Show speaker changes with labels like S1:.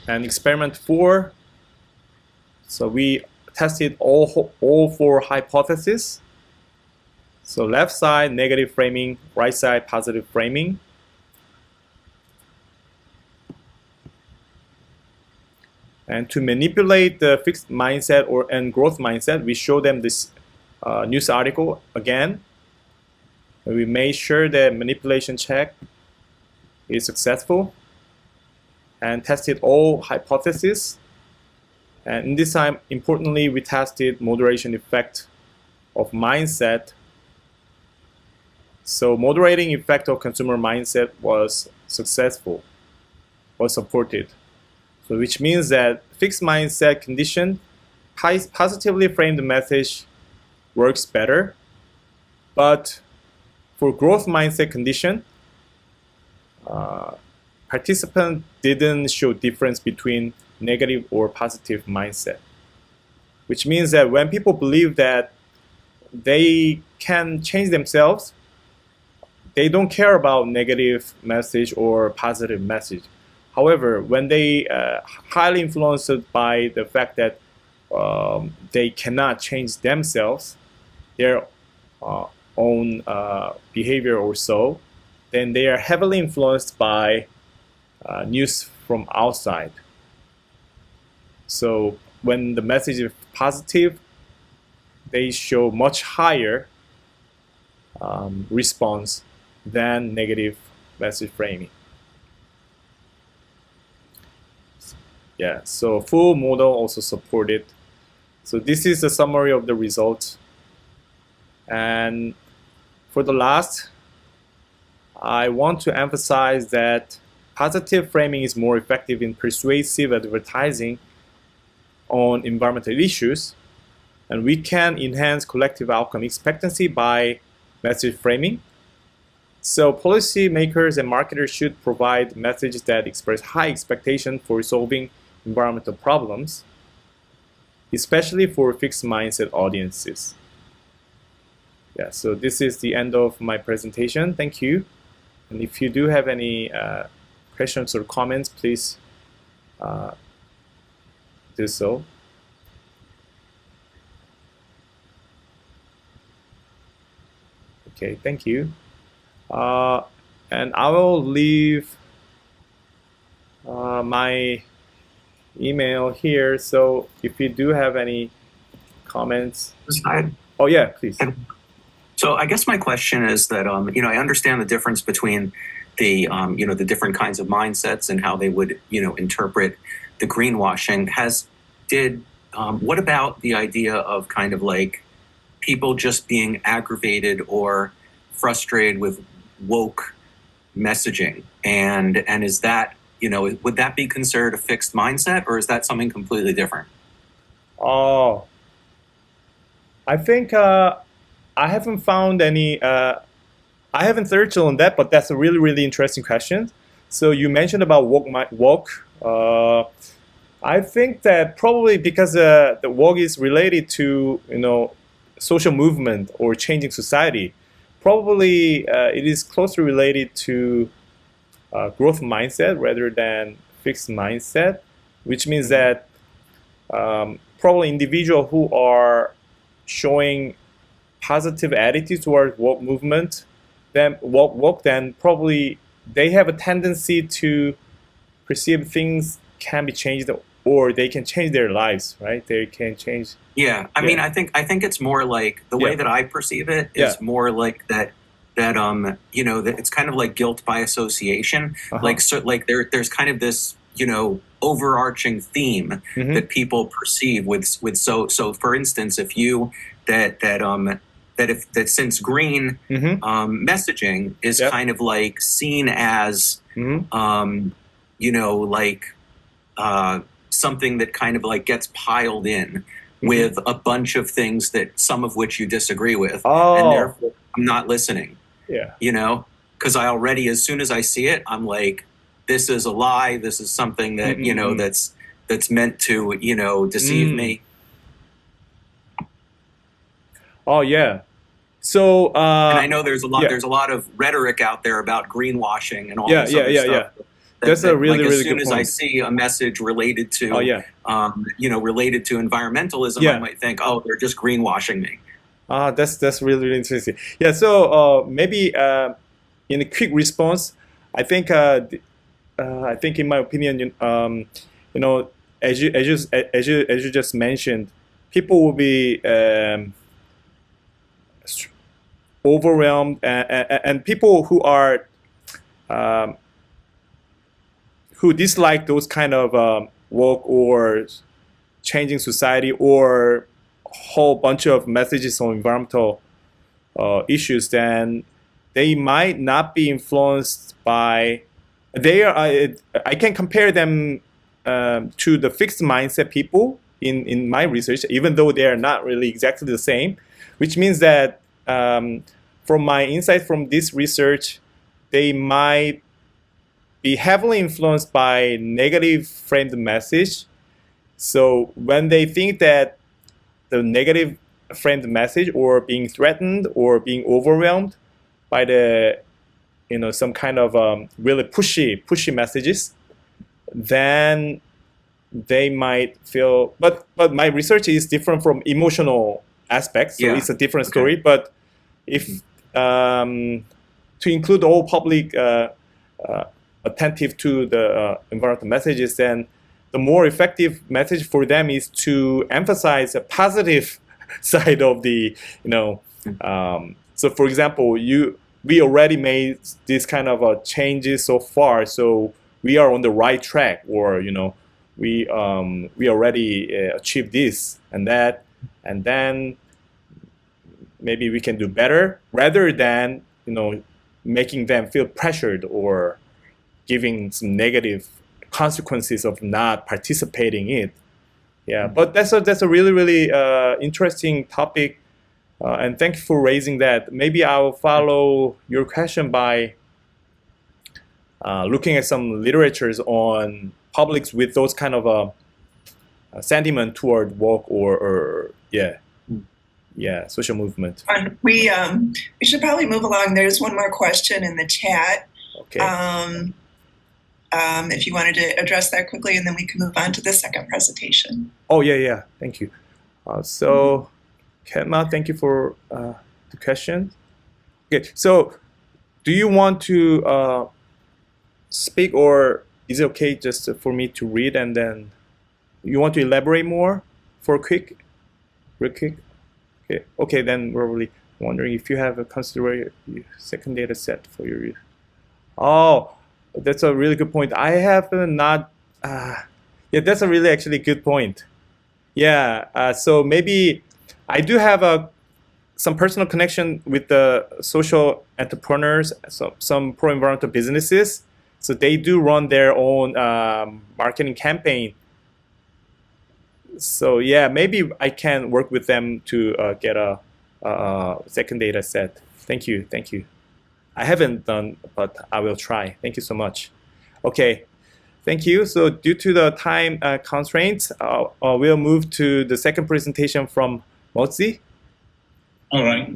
S1: And experiment 4, so we tested all 4 hypotheses. So left side negative framing, right side positive framing. And to manipulate the fixed mindset and growth mindset, we show them this news article again. And we made sure that manipulation check is successful and tested all hypotheses. And in this time, importantly, we tested moderation effect of mindset. So moderating effect of consumer mindset was successful, was supported. So which means that fixed mindset condition positively framed message works better. But for growth mindset condition, participants didn't show difference between negative or positive mindset. Which means that when people believe that they can change themselves, they don't care about negative message or positive message. However, when they highly influenced by the fact that they cannot change themselves, their own behavior or so, then they are heavily influenced by news from outside. So when the message is positive, they show much higher response than negative message framing. Yeah, so full model also supported. So this is a summary of the results. And for the last, I want to emphasize that positive framing is more effective in persuasive advertising on environmental issues, and we can enhance collective outcome expectancy by message framing. So policymakers and marketers should provide messages that express high expectation for solving environmental problems, especially for fixed mindset audiences. Yeah, so this is the end of my presentation. Thank you. And if you do have any questions or comments, please do so. Okay, thank you. And I will leave my email here. So if you do have any comments. Oh yeah, please.
S2: So I guess my question is that I understand the difference between the the different kinds of mindsets and how they would interpret the greenwashing. What about the idea of kind of like people just being aggravated or frustrated with woke messaging, and is that would that be considered a fixed mindset, or is that something completely different?
S1: Oh, I think I haven't found any. I haven't searched on that, but that's a really, really interesting question. So you mentioned about woke. I think that probably because the woke is related to social movement or changing society. Probably it is closely related to growth mindset rather than fixed mindset, which means that probably individuals who are showing positive attitude towards woke movement, then then probably they have a tendency to perceive things can be changed, or they can change their lives, right? They can change.
S2: Yeah, I mean, I think it's more like the way that I perceive it is more like that that it's kind of like guilt by association. Like there's kind of this overarching theme that people perceive with so for instance, if you that since green messaging is kind of like seen as something that kind of like gets piled in with a bunch of things that some of which you disagree with, and therefore I'm not listening. Yeah, because I already, as soon as I see it, I'm like, this is a lie. This is something that that's meant to deceive me.
S1: Oh yeah. So
S2: and I know there's a lot of rhetoric out there about greenwashing and all this other stuff.
S1: That's a really,
S2: like, as
S1: really
S2: soon
S1: good
S2: as I
S1: point.
S2: see a message related to,
S1: Oh, yeah.
S2: related to environmentalism,
S1: Yeah.
S2: I might think, oh, they're just greenwashing me.
S1: That's really, really interesting. Yeah, so maybe in a quick response, I think I think in my opinion, you know, as you just mentioned, people will be overwhelmed, and people who are um, who dislike those kind of work or changing society or whole bunch of messages on environmental issues, then they might not be influenced by. They are. I can compare them to the fixed mindset people in my research, even though they are not really exactly the same. Which means that from my insight from this research, they might be heavily influenced by negative framed message. So when they think that the negative framed message or being threatened or being overwhelmed by the some kind of really pushy messages, then they might feel. But my research is different from emotional aspects, so
S2: Yeah.
S1: it's a different
S2: Okay.
S1: story. But if to include all public attentive to the environmental messages, then the more effective message for them is to emphasize a positive side of the so for example, we already made this kind of changes so far, so we are on the right track, or we already achieved this and that, and then maybe we can do better, rather than making them feel pressured or giving some negative consequences of not participating in it. Yeah, but that's a really, really interesting topic, and thank you for raising that. Maybe I'll follow your question by looking at some literatures on publics with those kind of sentiment toward woke or social movement.
S3: We should probably move along. There's one more question in the chat.
S1: Okay.
S3: If you wanted to address that quickly, and then we can move on to the second presentation.
S1: Oh, yeah. Thank you. So, Ketma, thank you for the question. Okay, so do you want to speak, or is it okay just for me to read and then you want to elaborate more for real quick? Okay, then we're really wondering if you have a considered second data set for your use. Oh, that's a really good point. I have not. Yeah, that's a really actually good point. Yeah, so maybe I do have some personal connection with the social entrepreneurs, some pro-environmental businesses. So they do run their own marketing campaign. So yeah, maybe I can work with them to get a second data set. Thank you. I haven't done, but I will try. Thank you so much. Okay, thank you. So due to the time constraints, we'll move to the second presentation from Mozi.
S4: All right.